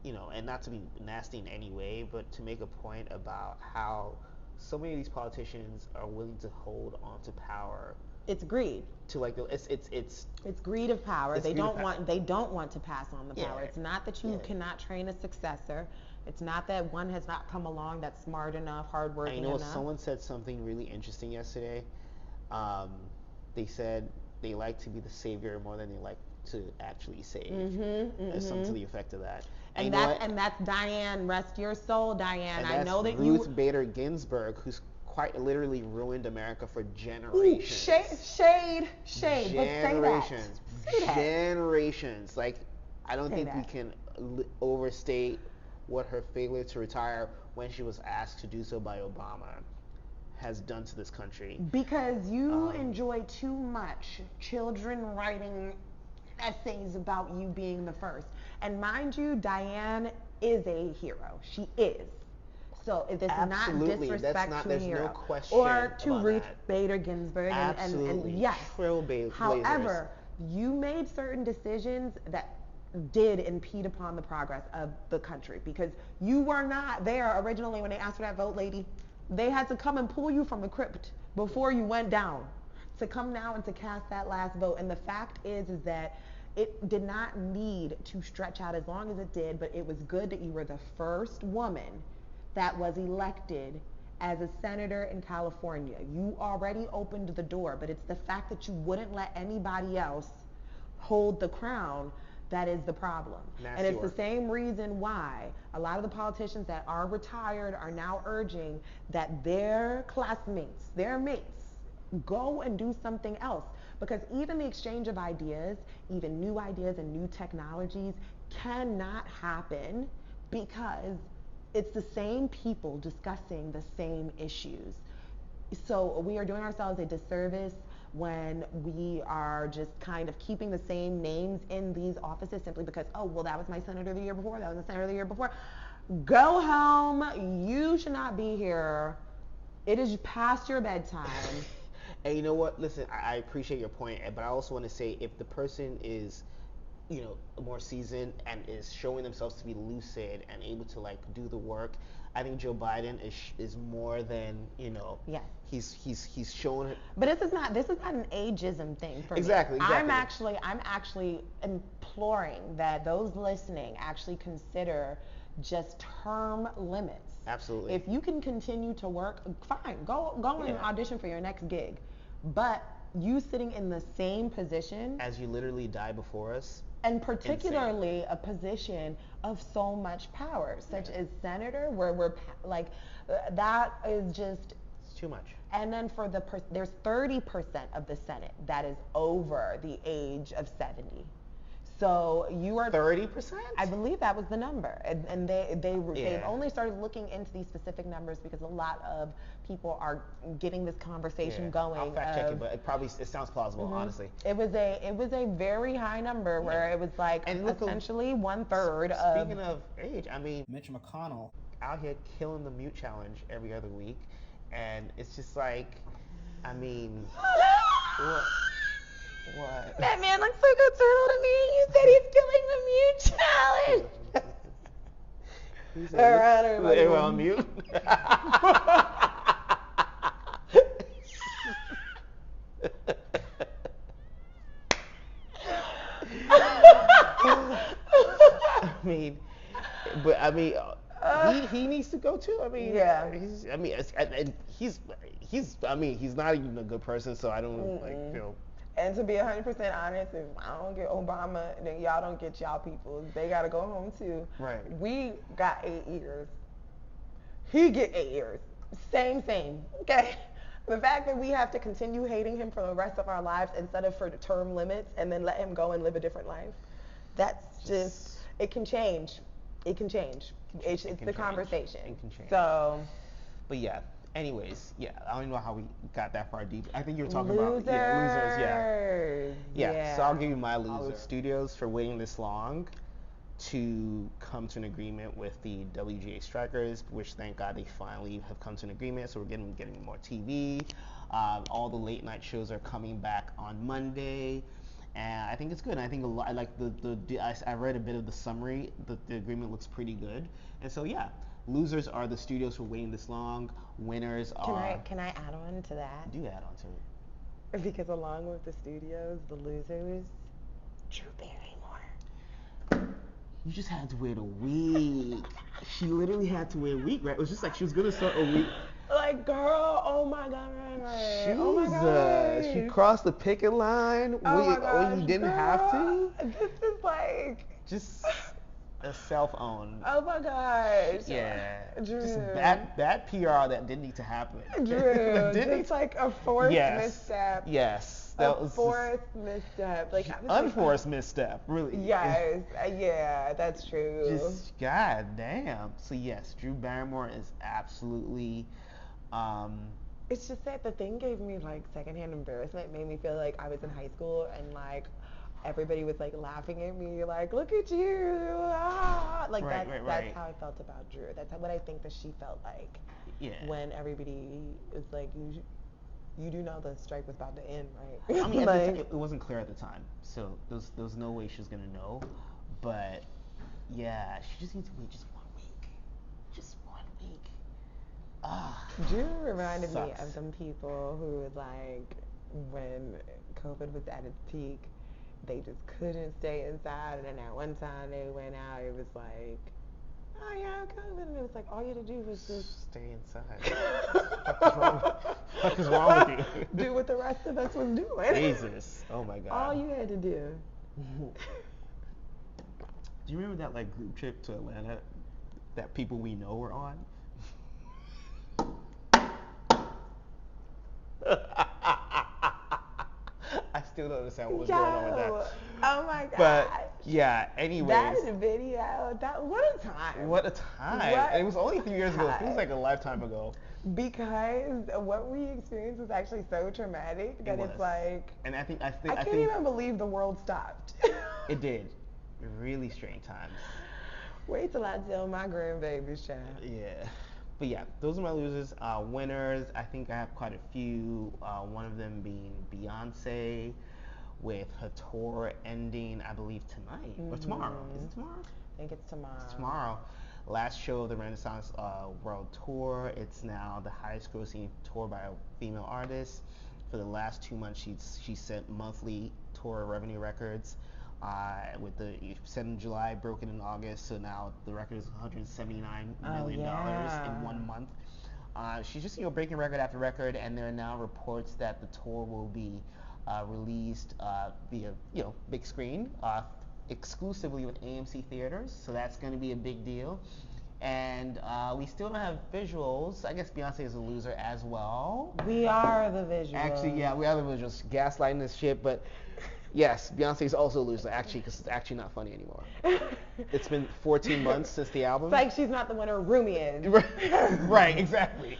Speaker 4: you know, and not to be nasty in any way, but to make a point about how so many of these politicians are willing to hold on to power.
Speaker 5: It's greed.
Speaker 4: To like it's
Speaker 5: greed of power. They
Speaker 4: greed
Speaker 5: don't
Speaker 4: of
Speaker 5: want they don't want to pass on the power.
Speaker 4: Yeah.
Speaker 5: It's not that you
Speaker 4: Yeah.
Speaker 5: cannot train a successor. It's not that one has not come along that's smart enough, hardworking
Speaker 4: I know
Speaker 5: enough.
Speaker 4: someone said something really interesting yesterday. They said they like to be the savior more than they like to actually save. Something to the effect of that.
Speaker 5: And that's Diane, rest your soul, Diane.
Speaker 4: And
Speaker 5: I know that
Speaker 4: Ruth Bader Ginsburg, who's quite literally ruined America for generations.
Speaker 5: Shade. But say that.
Speaker 4: Generations. Like, I don't think we can overstate what her failure to retire when she was asked to do so by Obama has done to this country.
Speaker 5: Because you enjoy too much children writing essays about you being the first. And mind you, Diane is a hero. She is. So this is not disrespect to a hero.
Speaker 4: No question
Speaker 5: or to Ruth
Speaker 4: that.
Speaker 5: Bader Ginsburg. And yes. However, you made certain decisions that did impede upon the progress of the country, because you were not there originally when they asked for that vote, lady. They had to come and pull you from the crypt before you went down to come now and to cast that last vote. And the fact is that it did not need to stretch out as long as it did, but it was good that you were the first woman that was elected as a senator in California. You already opened the door, but it's the fact that you wouldn't let anybody else hold the crown that is the problem. And it's the same reason why a lot of the politicians that are retired are now urging that their classmates, their mates, go and do something else. Because even the exchange of ideas, even new ideas and new technologies cannot happen because it's the same people discussing the same issues. So we are doing ourselves a disservice when we are just kind of keeping the same names in these offices simply because, oh, well, that was my senator the year before, that was the senator the year before. Go home. You should not be here. It is past your bedtime.
Speaker 4: And you know what? Listen, I appreciate your point, but I also want to say if the person is, more seasoned and is showing themselves to be lucid and able to do the work, I think Joe Biden is more than
Speaker 5: Yes.
Speaker 4: He's shown it.
Speaker 5: But this is not an ageism thing for
Speaker 4: Exactly.
Speaker 5: me. I'm actually imploring that those listening actually consider just term limits.
Speaker 4: Absolutely.
Speaker 5: If you can continue to work, fine. Go and audition for your next gig. But you sitting in the same position
Speaker 4: as you literally die before us.
Speaker 5: And particularly a position of so much power, such as senator, where we're that is just...
Speaker 4: It's too much.
Speaker 5: And then there's 30% of the Senate that is over the age of 70. So you are
Speaker 4: 30%?
Speaker 5: I believe that was the number, and they've only started looking into these specific numbers because a lot of people are getting this conversation going.
Speaker 4: I'll fact check it, but it sounds plausible, honestly.
Speaker 5: It was a very high number where it was essentially 1/3 of.
Speaker 4: Speaking of age, I mean, Mitch McConnell out here killing the mute challenge every other week, and it's just what?
Speaker 5: That man looks like a turtle to me. You said he's killing the mute challenge. All right, everybody.
Speaker 4: We're on mute. he needs to go too. He's not even a good person, so I don't feel.
Speaker 5: And to be 100% honest, if I don't get Obama, then y'all don't get y'all people. They gotta go home too.
Speaker 4: Right.
Speaker 5: We got 8 years. He get 8 years. Same. Okay. The fact that we have to continue hating him for the rest of our lives instead of for the term limits and then let him go and live a different life. That's just, it can change. It's the conversation.
Speaker 4: It can change.
Speaker 5: So.
Speaker 4: But yeah. Anyways, I don't know how we got that far deep. I think you were talking about losers. Yeah. So I'll give you my loser. Studios for waiting this long to come to an agreement with the WGA strikers, which thank God they finally have come to an agreement. So we're getting more TV. All the late night shows are coming back on Monday, and I think it's good. I think I like I read a bit of the summary. The agreement looks pretty good, and so losers are the studios for waiting this long. Winners are...
Speaker 5: Can I add on to that?
Speaker 4: Do add on to it.
Speaker 5: Because along with the studios, the losers, Drew Barrymore.
Speaker 4: You just had to wait a week. She literally had to wait a week, right? It was just she was going to start a week.
Speaker 5: like, girl, oh my god, oh my god.
Speaker 4: She crossed the picket line
Speaker 5: Oh my
Speaker 4: when
Speaker 5: gosh,
Speaker 4: you didn't have
Speaker 5: girl,
Speaker 4: to.
Speaker 5: This is like,
Speaker 4: Just a self-own.
Speaker 5: oh my gosh.
Speaker 4: Yeah.
Speaker 5: Drew.
Speaker 4: Just bad PR that didn't need to happen.
Speaker 5: Drew,
Speaker 4: Didn't
Speaker 5: just like a forced
Speaker 4: Yes.
Speaker 5: misstep.
Speaker 4: Yes. That was
Speaker 5: Forced misstep. Like, I was
Speaker 4: unforced misstep, really.
Speaker 5: Yes, yeah, that's true.
Speaker 4: Just god damn. So yes, Drew Barrymore is absolutely
Speaker 5: It's just that the thing gave me like secondhand embarrassment. It made me feel like I was in high school and like everybody was like laughing at me, like, look at you, ah. Like
Speaker 4: Right.
Speaker 5: that's how I felt about Drew. That's what I think that she felt like.
Speaker 4: Yeah.
Speaker 5: When everybody was like, you do know the strike was about to end, right?
Speaker 4: I mean,
Speaker 5: like,
Speaker 4: it wasn't clear at the time, so there was no way she was gonna know. But yeah, she just needs to wait just 1 week. Just 1 week.
Speaker 5: Drew reminded me
Speaker 4: Sucks.
Speaker 5: of some people who would like, when COVID was at its peak, they just couldn't stay inside, and then at one time they went out, it was like, oh yeah, COVID, and it was like, all you had to do was just
Speaker 4: Stay inside. What is wrong with you?
Speaker 5: do what the rest of us was doing.
Speaker 4: Jesus. Oh my god.
Speaker 5: All you had to do.
Speaker 4: Do you remember that like group trip to Atlanta that people we know were on? I still don't understand what was going on with that.
Speaker 5: Oh my god.
Speaker 4: But yeah, anyways.
Speaker 5: That video, what a time.
Speaker 4: What a time.
Speaker 5: What
Speaker 4: It was only 3 years ago. It feels
Speaker 5: time.
Speaker 4: like a lifetime ago.
Speaker 5: Because what we experienced was actually so traumatic that
Speaker 4: It
Speaker 5: it's
Speaker 4: was.
Speaker 5: like,
Speaker 4: And I
Speaker 5: can't
Speaker 4: think
Speaker 5: even believe the world stopped.
Speaker 4: it did. Really strange times.
Speaker 5: Wait till I tell my grandbaby's child.
Speaker 4: Yeah. But yeah, those are my losers. Winners, I think I have quite a few. One of them being Beyonce, with her tour ending, I believe, tonight or tomorrow. Is it tomorrow?
Speaker 5: I think it's tomorrow.
Speaker 4: It's tomorrow. Last show of the Renaissance World Tour. It's now the highest grossing tour by a female artist. For the last 2 months, she set monthly tour revenue records. With the set in July, broken in August, so now the record is $179 million in 1 month. She's just breaking record after record, and there are now reports that the tour will be released via big screen, exclusively with AMC theaters. So that's going to be a big deal. And we still don't have visuals. I guess Beyonce is a loser as well.
Speaker 5: We are the visuals.
Speaker 4: Actually, yeah, we are the visuals. Gaslighting this shit, but yes, Beyonce is also a loser, actually, because it's actually not funny anymore. It's been 14 months since the album.
Speaker 5: It's like she's not the winner, Rumi is.
Speaker 4: Right, exactly.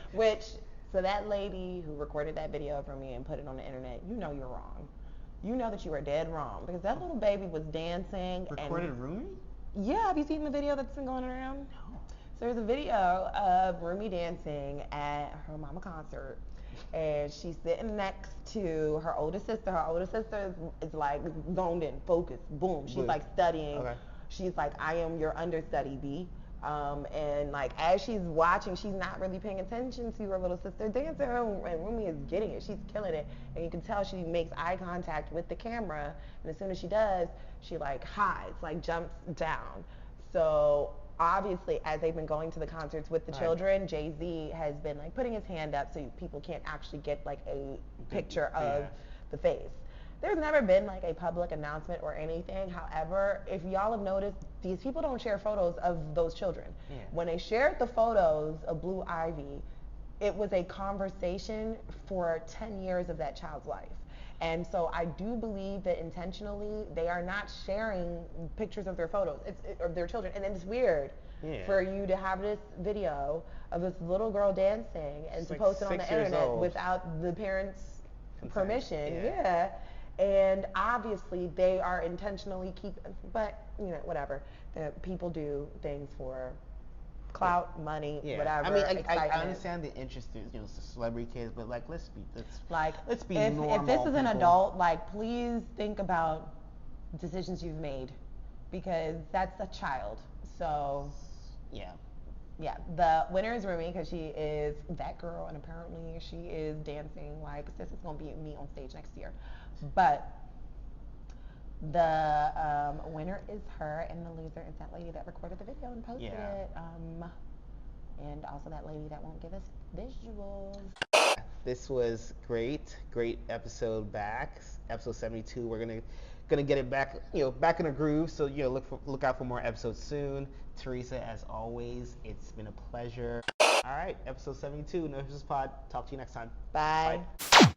Speaker 5: So that lady who recorded that video for me and put it on the internet, you know you're wrong. You know that you are dead wrong, because that little baby was dancing.
Speaker 4: Recorded Rumi?
Speaker 5: Yeah, have you seen the video that's been going around?
Speaker 4: No.
Speaker 5: So there's a video of Rumi dancing at her mama concert, and she's sitting next to her older sister. Her older sister is like zoned in, focused, boom. She's like studying.
Speaker 4: Okay.
Speaker 5: She's like, I am your understudy, B. And like as she's watching, she's not really paying attention to her little sister dancing, and Rumi is getting it. She's killing it, and you can tell she makes eye contact with the camera. And as soon as she does, she like hides, like jumps down. So obviously, as they've been going to the concerts with the children, Jay-Z has been like putting his hand up so people can't actually get like a picture of the face. There's never been like a public announcement or anything. However, if y'all have noticed, these people don't share photos of those children.
Speaker 4: Yeah.
Speaker 5: When they shared the photos of Blue Ivy, it was a conversation for 10 years of that child's life. And so I do believe that intentionally they are not sharing pictures of their photos of their children. And then it's weird for you to have this video of this little girl dancing and to post it on the internet without the parents' permission. Yeah. And obviously they are intentionally but whatever. People do things for clout, money, whatever.
Speaker 4: I mean, I
Speaker 5: excitement.
Speaker 4: understand the interest in celebrity kids, but like let's be
Speaker 5: normal. If this is an adult, like please think about decisions you've made, because that's a child. So yeah, the winner is Rumi because she is that girl, and apparently she is dancing like this is gonna be me on stage next year. But the winner is her, and the loser is that lady that recorded the video and posted it. and also that lady that won't give us visuals.
Speaker 4: This was great episode back, episode 72. We're gonna get it back, back in a groove. So look out for more episodes soon. Teresa, as always, it's been a pleasure. All right, episode 72, No Hipsters Pod. Talk to you next time.
Speaker 5: Bye.
Speaker 4: Bye.